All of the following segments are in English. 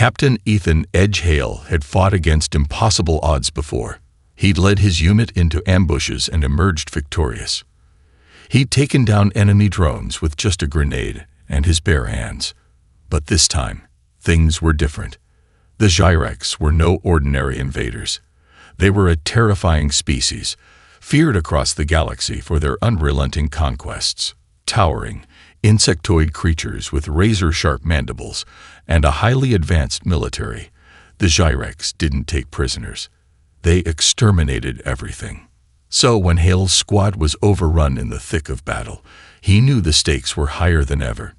Captain Ethan Edge Hale had fought against impossible odds before. He'd led his unit into ambushes and emerged victorious. He'd taken down enemy drones with just a grenade and his bare hands. But this time, things were different. The Gyrex were no ordinary invaders. They were a terrifying species, feared across the galaxy for their unrelenting conquests. Towering, insectoid creatures with razor-sharp mandibles and a highly advanced military, the Gyrex didn't take prisoners. They exterminated everything. So when Hale's squad was overrun in the thick of battle, he knew the stakes were higher than ever.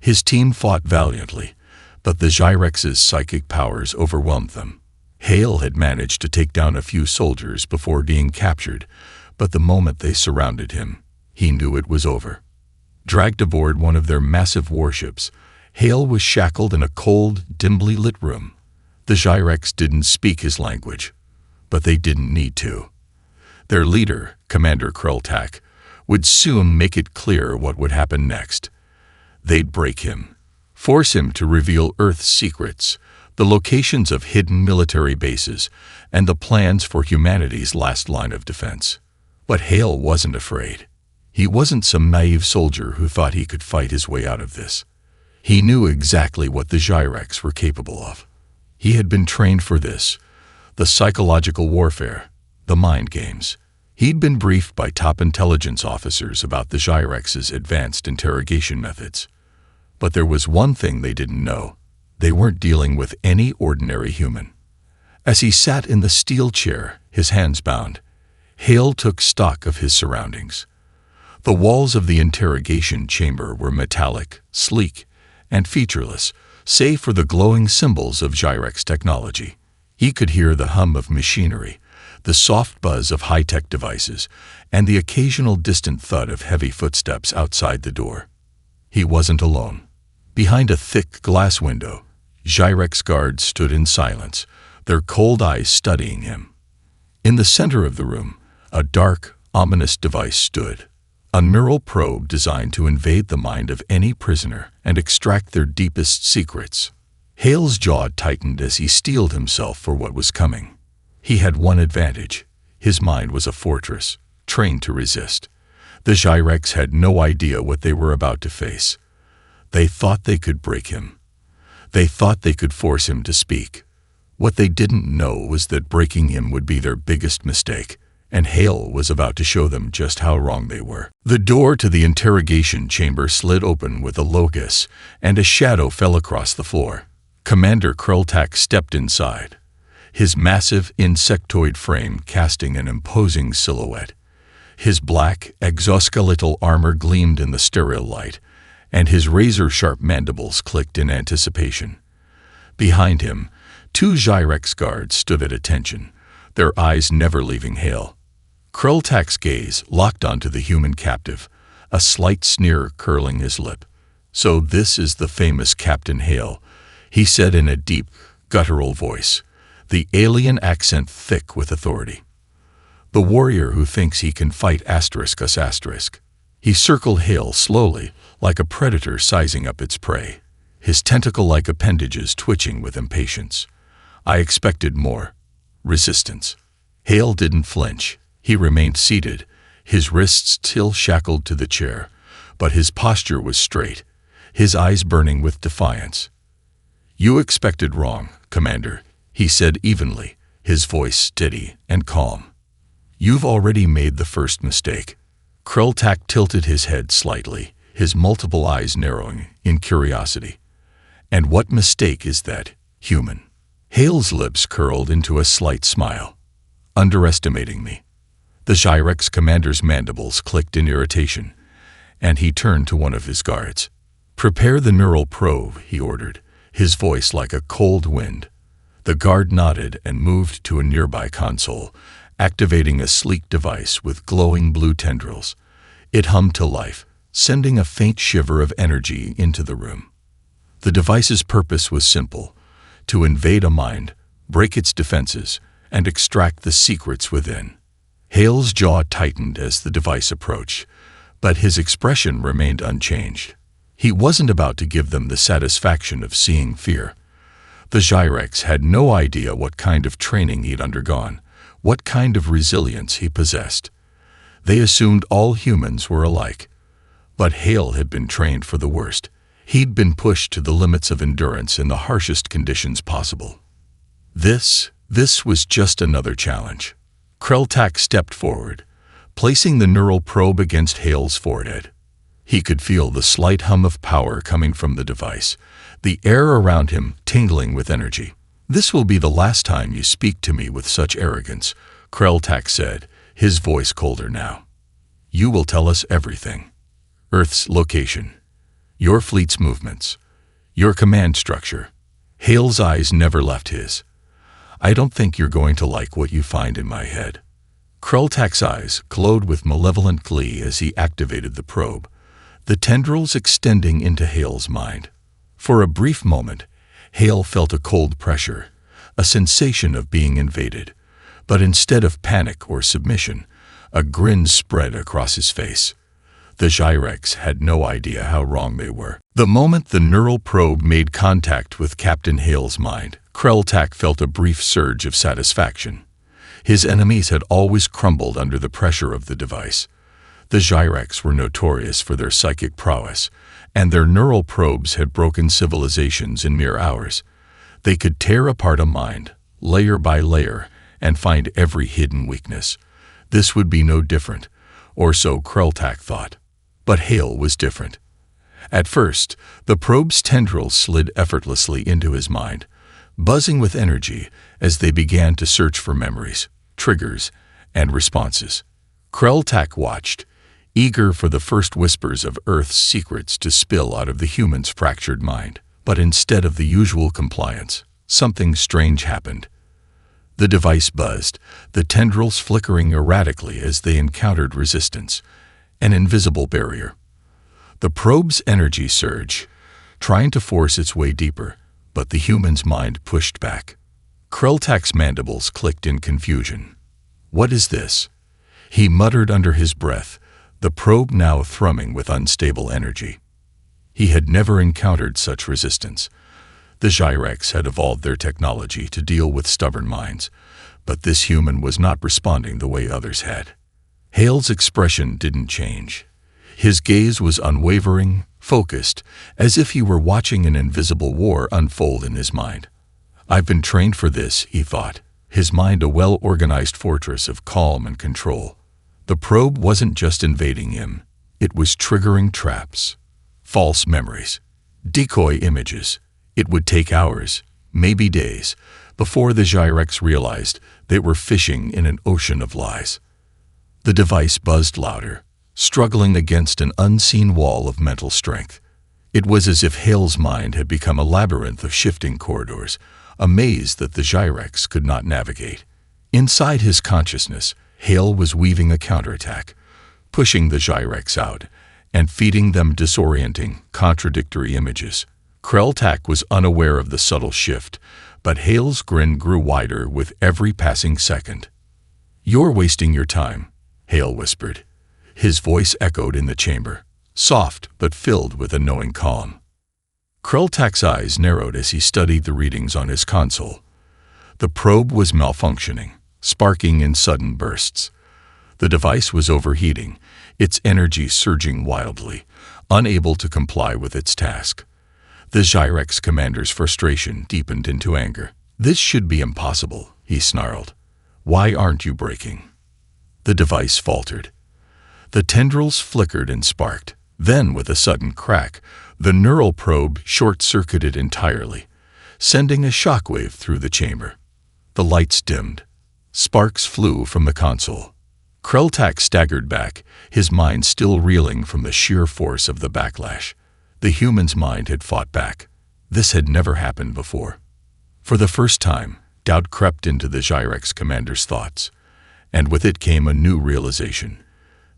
His team fought valiantly, but the Gyrex's psychic powers overwhelmed them. Hale had managed to take down a few soldiers before being captured, but the moment they surrounded him, he knew it was over. Dragged aboard one of their massive warships, Hale was shackled in a cold, dimly lit room. The Gyrex didn't speak his language, but they didn't need to. Their leader, Commander Krultak, would soon make it clear what would happen next. They'd break him, force him to reveal Earth's secrets, the locations of hidden military bases, and the plans for humanity's last line of defense. But Hale wasn't afraid. He wasn't some naive soldier who thought he could fight his way out of this. He knew exactly what the Gyrex were capable of. He had been trained for this, the psychological warfare, the mind games. He'd been briefed by top intelligence officers about the Gyrex's advanced interrogation methods. But there was one thing they didn't know. They weren't dealing with any ordinary human. As he sat in the steel chair, his hands bound, Hale took stock of his surroundings. The walls of the interrogation chamber were metallic, sleek, and featureless, save for the glowing symbols of Gyrex technology. He could hear the hum of machinery, the soft buzz of high-tech devices, and the occasional distant thud of heavy footsteps outside the door. He wasn't alone. Behind a thick glass window, Gyrex guards stood in silence, their cold eyes studying him. In the center of the room, a dark, ominous device stood, a neural probe designed to invade the mind of any prisoner and extract their deepest secrets. Hale's jaw tightened as he steeled himself for what was coming. He had one advantage. His mind was a fortress, trained to resist. The Gyrex had no idea what they were about to face. They thought they could break him. They thought they could force him to speak. What they didn't know was that breaking him would be their biggest mistake, and Hale was about to show them just how wrong they were. The door to the interrogation chamber slid open with a low hiss, and a shadow fell across the floor. Commander Krultak stepped inside, his massive insectoid frame casting an imposing silhouette. His black, exoskeletal armor gleamed in the sterile light, and his razor-sharp mandibles clicked in anticipation. Behind him, two Gyrex guards stood at attention, their eyes never leaving Hale. Krultak's gaze locked onto the human captive, a slight sneer curling his lip. "So this is the famous Captain Hale," he said in a deep, guttural voice, the alien accent thick with authority. "The warrior who thinks he can fight *us*. He circled Hale slowly, like a predator sizing up its prey, his tentacle-like appendages twitching with impatience. "I expected more. Resistance." Hale didn't flinch. He remained seated, his wrists still shackled to the chair, but his posture was straight, his eyes burning with defiance. "You expected wrong, Commander," he said evenly, his voice steady and calm. "You've already made the first mistake." Krultak tilted his head slightly, his multiple eyes narrowing in curiosity. "And what mistake is that, human?" Hale's lips curled into a slight smile. "Underestimating me." The Gyrex commander's mandibles clicked in irritation, and he turned to one of his guards. "Prepare the neural probe," he ordered, his voice like a cold wind. The guard nodded and moved to a nearby console, activating a sleek device with glowing blue tendrils. It hummed to life, sending a faint shiver of energy into the room. The device's purpose was simple: to invade a mind, break its defenses, and extract the secrets within. Hale's jaw tightened as the device approached, but his expression remained unchanged. He wasn't about to give them the satisfaction of seeing fear. The Gyrex had no idea what kind of training he'd undergone, what kind of resilience he possessed. They assumed all humans were alike. But Hale had been trained for the worst. He'd been pushed to the limits of endurance in the harshest conditions possible. This was just another challenge. Krelltak stepped forward, placing the neural probe against Hale's forehead. He could feel the slight hum of power coming from the device, the air around him tingling with energy. "This will be the last time you speak to me with such arrogance," Krelltak said, his voice colder now. "You will tell us everything. Earth's location, your fleet's movements, your command structure." Hale's eyes never left his. "I don't think you're going to like what you find in my head." Krelltak's eyes glowed with malevolent glee as he activated the probe, the tendrils extending into Hale's mind. For a brief moment, Hale felt a cold pressure, a sensation of being invaded. But instead of panic or submission, a grin spread across his face. The Gyrex had no idea how wrong they were. The moment the neural probe made contact with Captain Hale's mind, Krelltak felt a brief surge of satisfaction. His enemies had always crumbled under the pressure of the device. The Gyrex were notorious for their psychic prowess, and their neural probes had broken civilizations in mere hours. They could tear apart a mind, layer by layer, and find every hidden weakness. This would be no different, or so Krelltak thought. But Hale was different. At first, the probe's tendrils slid effortlessly into his mind, buzzing with energy as they began to search for memories, triggers, and responses. Krelltak watched, eager for the first whispers of Earth's secrets to spill out of the human's fractured mind. But instead of the usual compliance, something strange happened. The device buzzed, the tendrils flickering erratically as they encountered resistance, an invisible barrier. The probe's energy surged, trying to force its way deeper, but the human's mind pushed back. Krelltak's mandibles clicked in confusion. "What is this?" he muttered under his breath, the probe now thrumming with unstable energy. He had never encountered such resistance. The Gyrex had evolved their technology to deal with stubborn minds, but this human was not responding the way others had. Hale's expression didn't change. His gaze was unwavering, focused, as if he were watching an invisible war unfold in his mind. "I've been trained for this," he thought, his mind a well-organized fortress of calm and control. The probe wasn't just invading him, it was triggering traps, false memories, decoy images. It would take hours, maybe days, before the Gyrex realized they were fishing in an ocean of lies. The device buzzed louder, struggling against an unseen wall of mental strength. It was as if Hale's mind had become a labyrinth of shifting corridors, a maze that the Gyrex could not navigate. Inside his consciousness, Hale was weaving a counterattack, pushing the Gyrex out and feeding them disorienting, contradictory images. Krelltak was unaware of the subtle shift, but Hale's grin grew wider with every passing second. "You're wasting your time," Hale whispered. His voice echoed in the chamber, soft but filled with a knowing calm. Krelltak's eyes narrowed as he studied the readings on his console. The probe was malfunctioning, sparking in sudden bursts. The device was overheating, its energy surging wildly, unable to comply with its task. The Gyrex commander's frustration deepened into anger. "This should be impossible," he snarled. "Why aren't you breaking?" The device faltered. The tendrils flickered and sparked. Then, with a sudden crack, the neural probe short-circuited entirely, sending a shockwave through the chamber. The lights dimmed. Sparks flew from the console. Krelltak staggered back, his mind still reeling from the sheer force of the backlash. The human's mind had fought back. This had never happened before. For the first time, doubt crept into the Gyrex commander's thoughts, and with it came a new realization.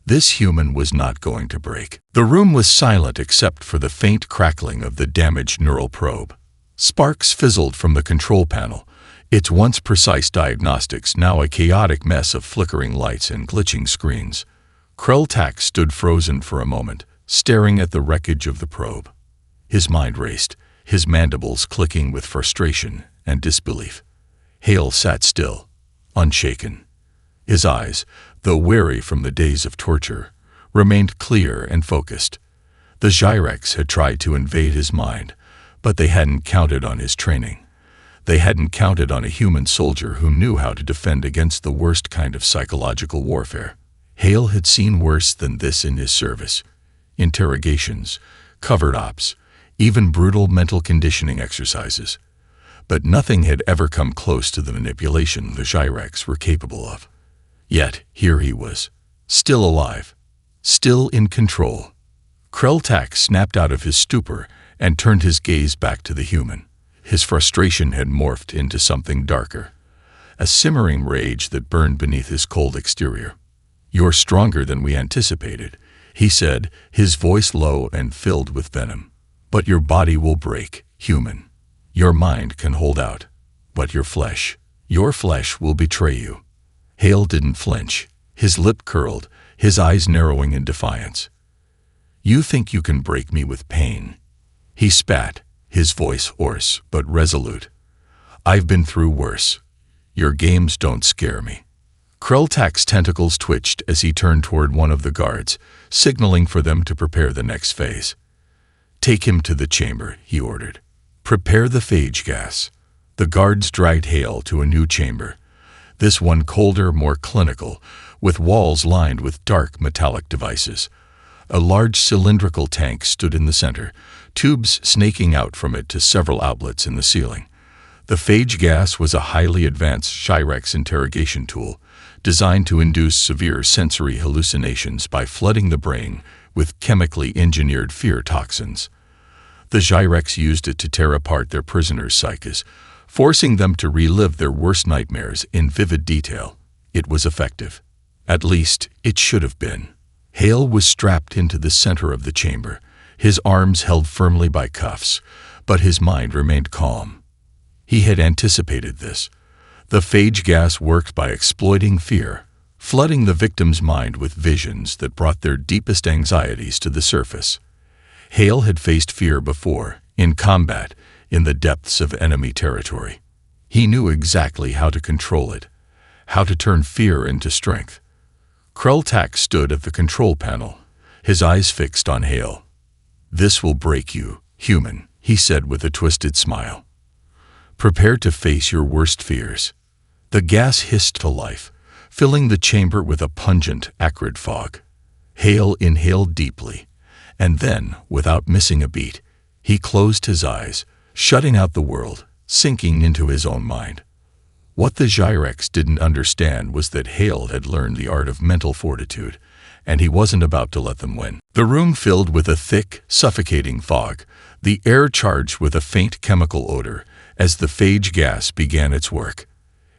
This human was not going to break. The room was silent except for the faint crackling of the damaged neural probe. Sparks fizzled from the control panel, its once precise diagnostics now a chaotic mess of flickering lights and glitching screens. Krelltak stood frozen for a moment, staring at the wreckage of the probe. His mind raced, his mandibles clicking with frustration and disbelief. Hale sat still, unshaken. His eyes, though weary from the days of torture, remained clear and focused. The Gyrex had tried to invade his mind, but they hadn't counted on his training. They hadn't counted on a human soldier who knew how to defend against the worst kind of psychological warfare. Hale had seen worse than this in his service. Interrogations, covert ops, even brutal mental conditioning exercises. But nothing had ever come close to the manipulation the Gyrex were capable of. Yet, here he was, still alive, still in control. Krelltak snapped out of his stupor and turned his gaze back to the human. His frustration had morphed into something darker, a simmering rage that burned beneath his cold exterior. "You're stronger than we anticipated," he said, his voice low and filled with venom. "But your body will break, human. Your mind can hold out, but your flesh will betray you." Hale didn't flinch, his lip curled, his eyes narrowing in defiance. "You think you can break me with pain?" He spat, his voice hoarse but resolute. "I've been through worse. Your games don't scare me." Krelltak's tentacles twitched as he turned toward one of the guards, signaling for them to prepare the next phase. "Take him to the chamber," he ordered. "Prepare the phage gas." The guards dragged Hale to a new chamber, this one colder, more clinical, with walls lined with dark metallic devices. A large cylindrical tank stood in the center, tubes snaking out from it to several outlets in the ceiling. The phage gas was a highly advanced Gyrex interrogation tool, designed to induce severe sensory hallucinations by flooding the brain with chemically engineered fear toxins. The Gyrex used it to tear apart their prisoners' psyches, forcing them to relive their worst nightmares in vivid detail. It was effective. At least, it should have been. Hale was strapped into the center of the chamber, his arms held firmly by cuffs, but his mind remained calm. He had anticipated this. The phage gas worked by exploiting fear, flooding the victim's mind with visions that brought their deepest anxieties to the surface. Hale had faced fear before, in combat, in the depths of enemy territory. He knew exactly how to control it, how to turn fear into strength. Krelltak stood at the control panel, his eyes fixed on Hale. "This will break you, human," he said with a twisted smile. "Prepare to face your worst fears." The gas hissed to life, filling the chamber with a pungent, acrid fog. Hale inhaled deeply, and then, without missing a beat, he closed his eyes, shutting out the world, sinking into his own mind. What the Gyrex didn't understand was that Hale had learned the art of mental fortitude, and he wasn't about to let them win. The room filled with a thick, suffocating fog, the air charged with a faint chemical odor as the phage gas began its work.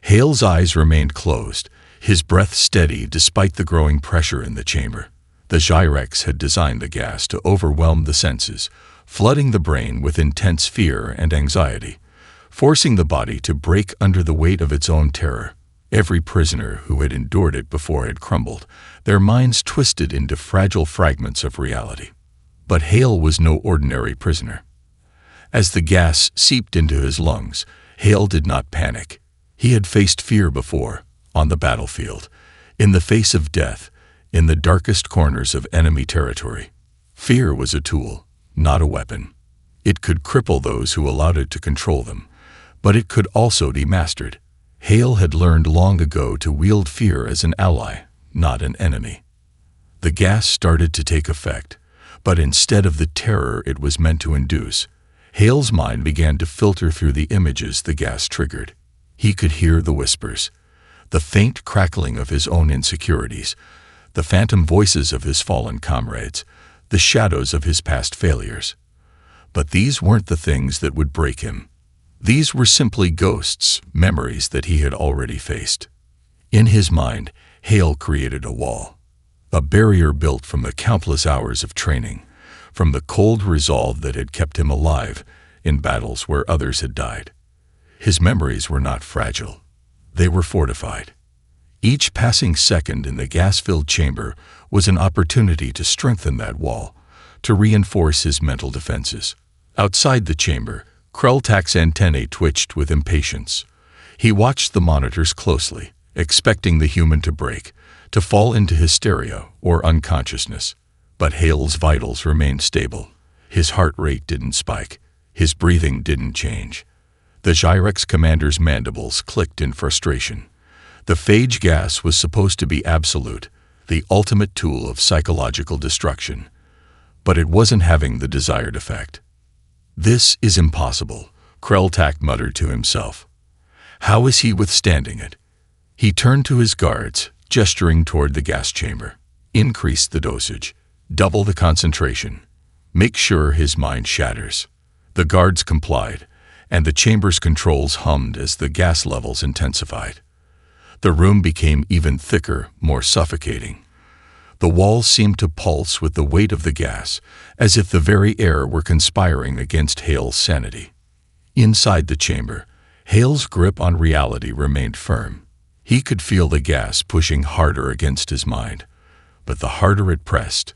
Hale's eyes remained closed, his breath steady despite the growing pressure in the chamber. The Gyrex had designed the gas to overwhelm the senses, flooding the brain with intense fear and anxiety, forcing the body to break under the weight of its own terror. Every prisoner who had endured it before had crumbled, their minds twisted into fragile fragments of reality. But Hale was no ordinary prisoner. As the gas seeped into his lungs, Hale did not panic. He had faced fear before, on the battlefield, in the face of death, in the darkest corners of enemy territory. Fear was a tool, not a weapon. It could cripple those who allowed it to control them, but it could also be mastered. Hale had learned long ago to wield fear as an ally, not an enemy. The gas started to take effect, but instead of the terror it was meant to induce, Hale's mind began to filter through the images the gas triggered. He could hear the whispers, the faint crackling of his own insecurities, the phantom voices of his fallen comrades, the shadows of his past failures. But these weren't the things that would break him. These were simply ghosts, memories that he had already faced. In his mind, Hale created a wall, a barrier built from the countless hours of training, from the cold resolve that had kept him alive in battles where others had died. His memories were not fragile. They were fortified. Each passing second in the gas-filled chamber was an opportunity to strengthen that wall, to reinforce his mental defenses. Outside the chamber, Krelltak's antennae twitched with impatience. He watched the monitors closely, expecting the human to break, to fall into hysteria or unconsciousness. But Hale's vitals remained stable. His heart rate didn't spike. His breathing didn't change. The Gyrex commander's mandibles clicked in frustration. The phage gas was supposed to be absolute, the ultimate tool of psychological destruction. But it wasn't having the desired effect. "This is impossible," Krelltak muttered to himself. "How is he withstanding it?" He turned to his guards, gesturing toward the gas chamber. "Increase the dosage. Double the concentration. Make sure his mind shatters." The guards complied, and the chamber's controls hummed as the gas levels intensified. The room became even thicker, more suffocating. The walls seemed to pulse with the weight of the gas, as if the very air were conspiring against Hale's sanity. Inside the chamber, Hale's grip on reality remained firm. He could feel the gas pushing harder against his mind. But the harder it pressed,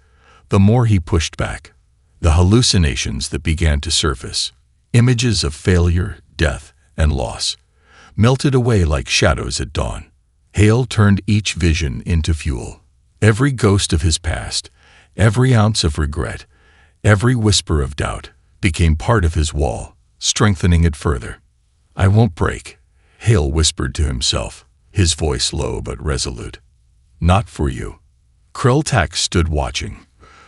the more he pushed back. The hallucinations that began to surface, images of failure, death, and loss, melted away like shadows at dawn. Hale turned each vision into fuel. Every ghost of his past, every ounce of regret, every whisper of doubt became part of his wall, strengthening it further. "I won't break," Hale whispered to himself, his voice low but resolute. "Not for you." Krelltak stood watching,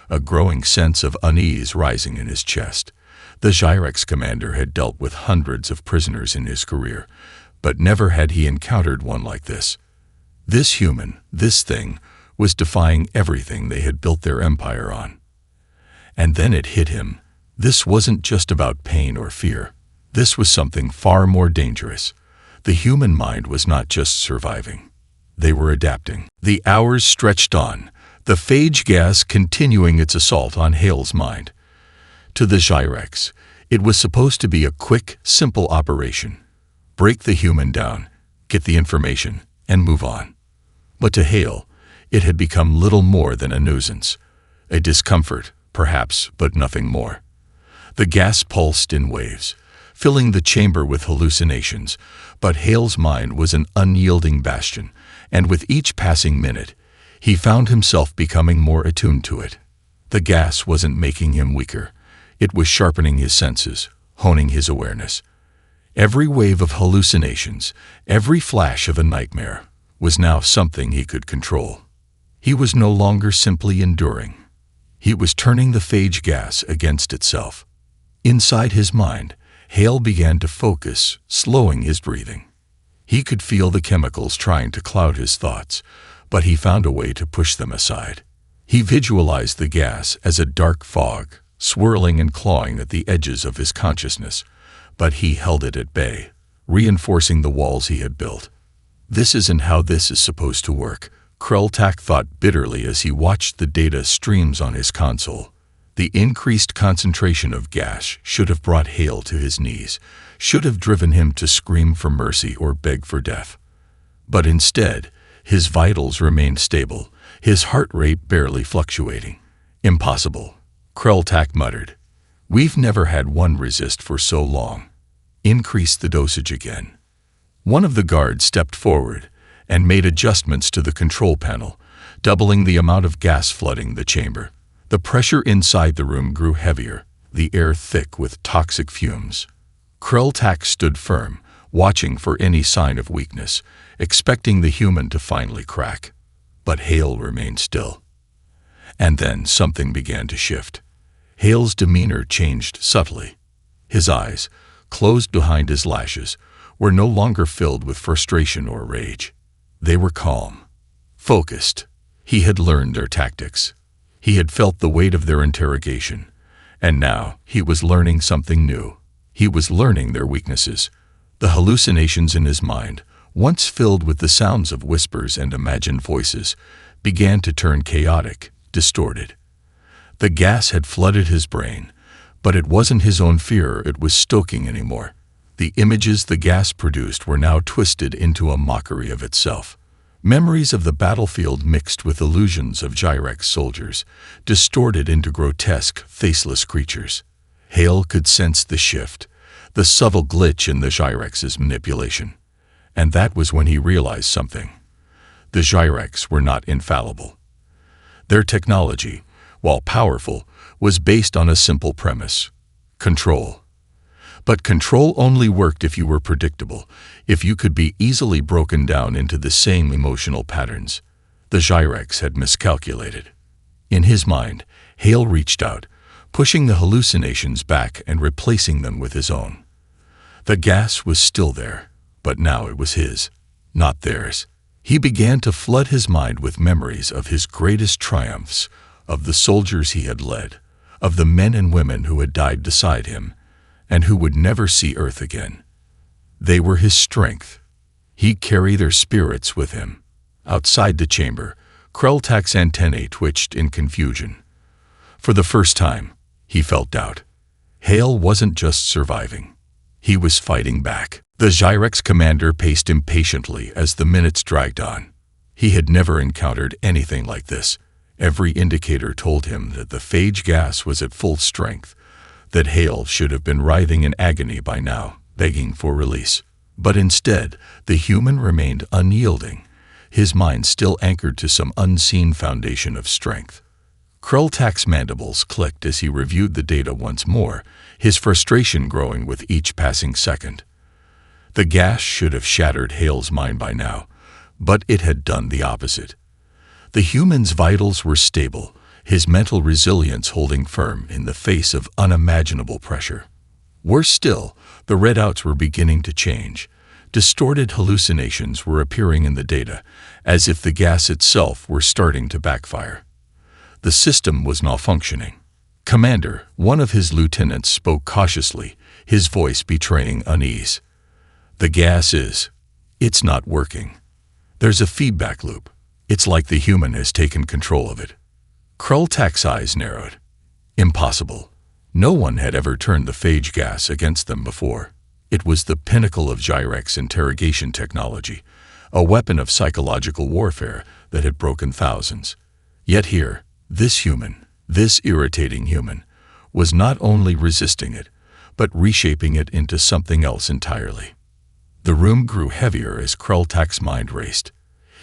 a growing sense of unease rising in his chest. The Gyrex commander had dealt with hundreds of prisoners in his career, but never had he encountered one like this. This human, this thing, was defying everything they had built their empire on. And then it hit him. This wasn't just about pain or fear. This was something far more dangerous. The human mind was not just surviving. They were adapting. The hours stretched on, the phage gas continuing its assault on Hale's mind. To the Gyrex, it was supposed to be a quick, simple operation. Break the human down, get the information, and move on. But to Hale, it had become little more than a nuisance. A discomfort, perhaps, but nothing more. The gas pulsed in waves, filling the chamber with hallucinations, but Hale's mind was an unyielding bastion, and with each passing minute, he found himself becoming more attuned to it. The gas wasn't making him weaker. It was sharpening his senses, honing his awareness. Every wave of hallucinations, every flash of a nightmare, was now something he could control. He was no longer simply enduring. He was turning the phage gas against itself. Inside his mind, Hale began to focus, slowing his breathing. He could feel the chemicals trying to cloud his thoughts, but he found a way to push them aside. He visualized the gas as a dark fog, swirling and clawing at the edges of his consciousness, but he held it at bay, reinforcing the walls he had built. "This isn't how this is supposed to work," Krelltak thought bitterly as he watched the data streams on his console. The increased concentration of gas should have brought Hale to his knees, should have driven him to scream for mercy or beg for death. But instead, his vitals remained stable, his heart rate barely fluctuating. "Impossible," Krelltak muttered. "We've never had one resist for so long. Increase the dosage again." One of the guards stepped forward and made adjustments to the control panel, doubling the amount of gas flooding the chamber. The pressure inside the room grew heavier, the air thick with toxic fumes. Krelltak stood firm, watching for any sign of weakness, expecting the human to finally crack. But Hale remained still. And then something began to shift. Hale's demeanor changed subtly. His eyes, closed behind his lashes, were no longer filled with frustration or rage. They were calm, focused. He had learned their tactics. He had felt the weight of their interrogation. And now he was learning something new. He was learning their weaknesses. The hallucinations in his mind, once filled with the sounds of whispers and imagined voices, began to turn chaotic, distorted. The gas had flooded his brain, but it wasn't his own fear it was stoking anymore. The images the gas produced were now twisted into a mockery of itself. Memories of the battlefield mixed with illusions of Gyrex soldiers, distorted into grotesque, faceless creatures. Hale could sense the shift, the subtle glitch in the Gyrex's manipulation. And that was when he realized something. The Gyrex were not infallible. Their technology, while powerful, was based on a simple premise: control. But control only worked if you were predictable, if you could be easily broken down into the same emotional patterns. The Gyrex had miscalculated. In his mind, Hale reached out, pushing the hallucinations back and replacing them with his own. The gas was still there, but now it was his, not theirs. He began to flood his mind with memories of his greatest triumphs, of the soldiers he had led, of the men and women who had died beside him, and who would never see Earth again. They were his strength. He'd carry their spirits with him. Outside the chamber, Krelltak's antennae twitched in confusion. For the first time, he felt doubt. Hale wasn't just surviving. He was fighting back. The Gyrex commander paced impatiently as the minutes dragged on. He had never encountered anything like this. Every indicator told him that the phage gas was at full strength, that Hale should have been writhing in agony by now, begging for release. But instead, the human remained unyielding, his mind still anchored to some unseen foundation of strength. Krelltak's mandibles clicked as he reviewed the data once more, his frustration growing with each passing second. The gas should have shattered Hale's mind by now, but it had done the opposite. The human's vitals were stable, his mental resilience holding firm in the face of unimaginable pressure. Worse still, the readouts were beginning to change. Distorted hallucinations were appearing in the data, as if the gas itself were starting to backfire. The system was malfunctioning. "Commander," one of his lieutenants spoke cautiously, his voice betraying unease. "The gas it's not working. There's a feedback loop. It's like the human has taken control of it." Krelltak's eyes narrowed. Impossible. No one had ever turned the phage gas against them before. It was the pinnacle of Gyrex interrogation technology, a weapon of psychological warfare that had broken thousands. Yet here, this human, this irritating human, was not only resisting it, but reshaping it into something else entirely. The room grew heavier as Krelltak's mind raced.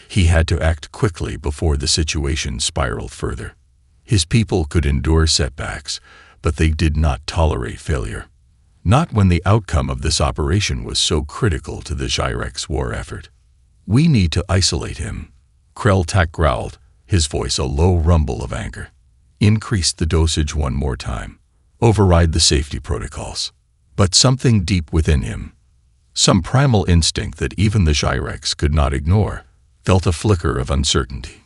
He had to act quickly before the situation spiraled further. His people could endure setbacks, but they did not tolerate failure. Not when the outcome of this operation was so critical to the Gyrex war effort. "We need to isolate him," Krelltak growled, his voice a low rumble of anger. "Increase the dosage one more time. Override the safety protocols." But something deep within him, some primal instinct that even the Gyrex could not ignore, felt a flicker of uncertainty.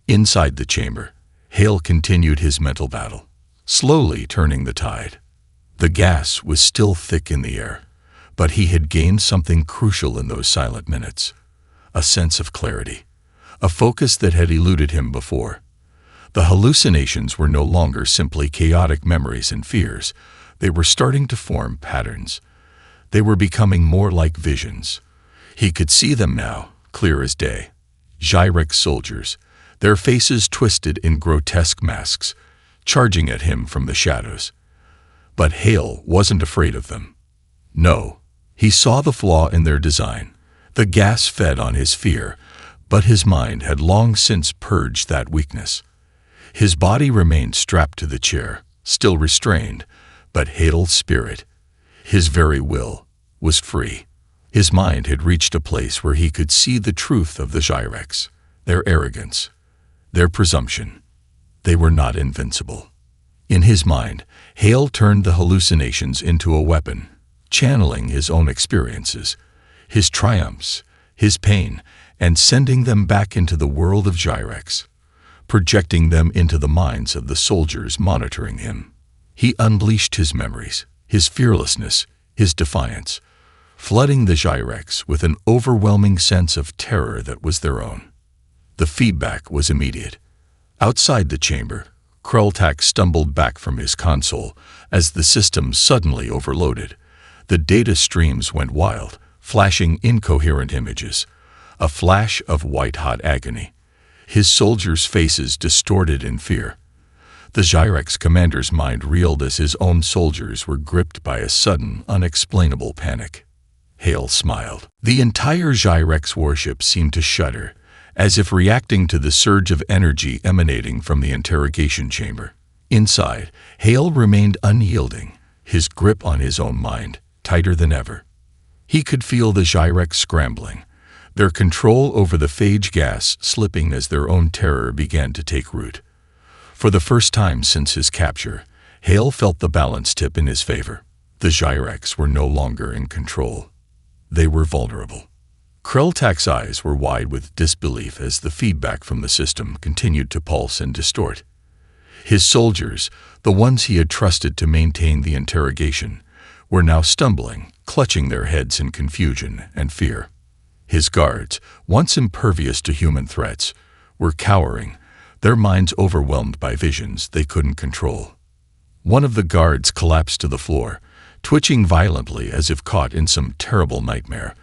Inside the chamber, Hale continued his mental battle, slowly turning the tide. The gas was still thick in the air, but he had gained something crucial in those silent minutes: a sense of clarity, a focus that had eluded him before. The hallucinations were no longer simply chaotic memories and fears. They were starting to form patterns. They were becoming more like visions. He could see them now, clear as day. Gyrex soldiers, their faces twisted in grotesque masks, charging at him from the shadows. But Hale wasn't afraid of them. No, he saw the flaw in their design. The gas fed on his fear, but his mind had long since purged that weakness. His body remained strapped to the chair, still restrained, but Hale's spirit, his very will, was free. His mind had reached a place where he could see the truth of the Gyrex, their arrogance, their presumption. They were not invincible. In his mind, Hale turned the hallucinations into a weapon, channeling his own experiences, his triumphs, his pain, and sending them back into the world of Gyrex, projecting them into the minds of the soldiers monitoring him. He unleashed his memories, his fearlessness, his defiance, flooding the Gyrex with an overwhelming sense of terror that was their own. The feedback was immediate. Outside the chamber, Krelltak stumbled back from his console as the system suddenly overloaded. The data streams went wild, flashing incoherent images, a flash of white-hot agony. His soldiers' faces distorted in fear. The Gyrex commander's mind reeled as his own soldiers were gripped by a sudden, unexplainable panic. Hale smiled. The entire Gyrex warship seemed to shudder, as if reacting to the surge of energy emanating from the interrogation chamber. Inside, Hale remained unyielding, his grip on his own mind tighter than ever. He could feel the Gyrex scrambling, their control over the phage gas slipping as their own terror began to take root. For the first time since his capture, Hale felt the balance tip in his favor. The Gyrex were no longer in control. They were vulnerable. Krelltak's eyes were wide with disbelief as the feedback from the system continued to pulse and distort. His soldiers, the ones he had trusted to maintain the interrogation, were now stumbling, clutching their heads in confusion and fear. His guards, once impervious to human threats, were cowering, their minds overwhelmed by visions they couldn't control. One of the guards collapsed to the floor, twitching violently as if caught in some terrible nightmare,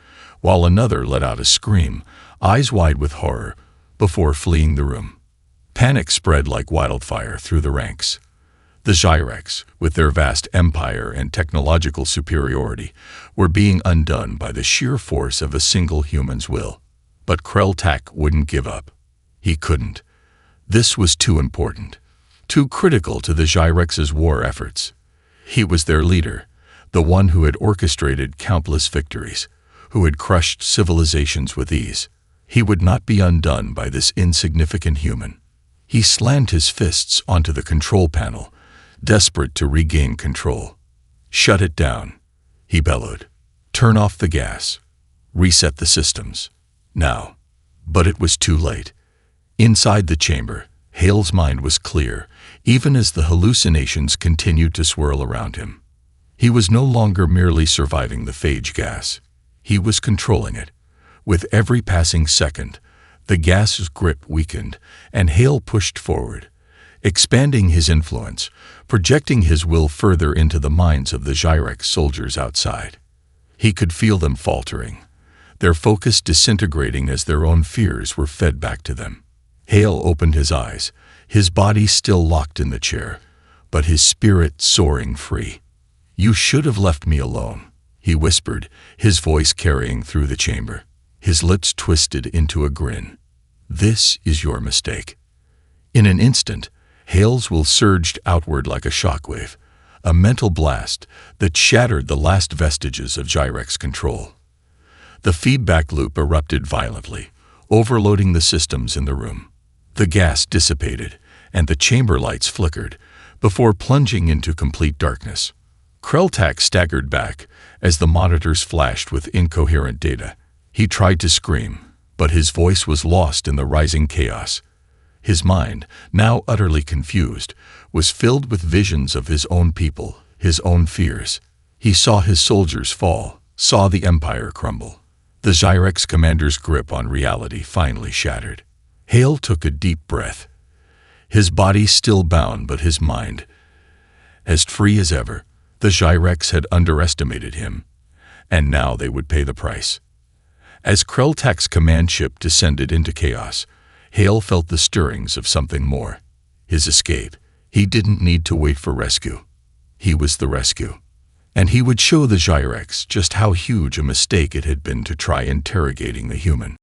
while another let out a scream, eyes wide with horror, before fleeing the room. Panic spread like wildfire through the ranks. The Gyrex, with their vast empire and technological superiority, were being undone by the sheer force of a single human's will. But Krelltak wouldn't give up. He couldn't. This was too important, too critical to the Gyrex's war efforts. He was their leader, the one who had orchestrated countless victories, who had crushed civilizations with ease. He would not be undone by this insignificant human. He slammed his fists onto the control panel, desperate to regain control. "Shut it down," he bellowed. "Turn off the gas. Reset the systems. Now." But it was too late. Inside the chamber, Hale's mind was clear, even as the hallucinations continued to swirl around him. He was no longer merely surviving the phage gas. He was controlling it. With every passing second, the gas's grip weakened, and Hale pushed forward, expanding his influence, projecting his will further into the minds of the Gyrex soldiers outside. He could feel them faltering, their focus disintegrating as their own fears were fed back to them. Hale opened his eyes, his body still locked in the chair, but his spirit soaring free. "You should have left me alone," he whispered, his voice carrying through the chamber. His lips twisted into a grin. "This is your mistake." In an instant, Hale's will surged outward like a shockwave, a mental blast that shattered the last vestiges of Gyrex control. The feedback loop erupted violently, overloading the systems in the room. The gas dissipated, and the chamber lights flickered, before plunging into complete darkness. Krelltak staggered back as the monitors flashed with incoherent data. He tried to scream, but his voice was lost in the rising chaos. His mind, now utterly confused, was filled with visions of his own people, his own fears. He saw his soldiers fall, saw the empire crumble. The Gyrex commander's grip on reality finally shattered. Hale took a deep breath. His body still bound, but his mind as free as ever. The Gyrex had underestimated him, and now they would pay the price. As Krelltak's command ship descended into chaos, Hale felt the stirrings of something more. His escape. He didn't need to wait for rescue. He was the rescue. And he would show the Gyrex just how huge a mistake it had been to try interrogating the human.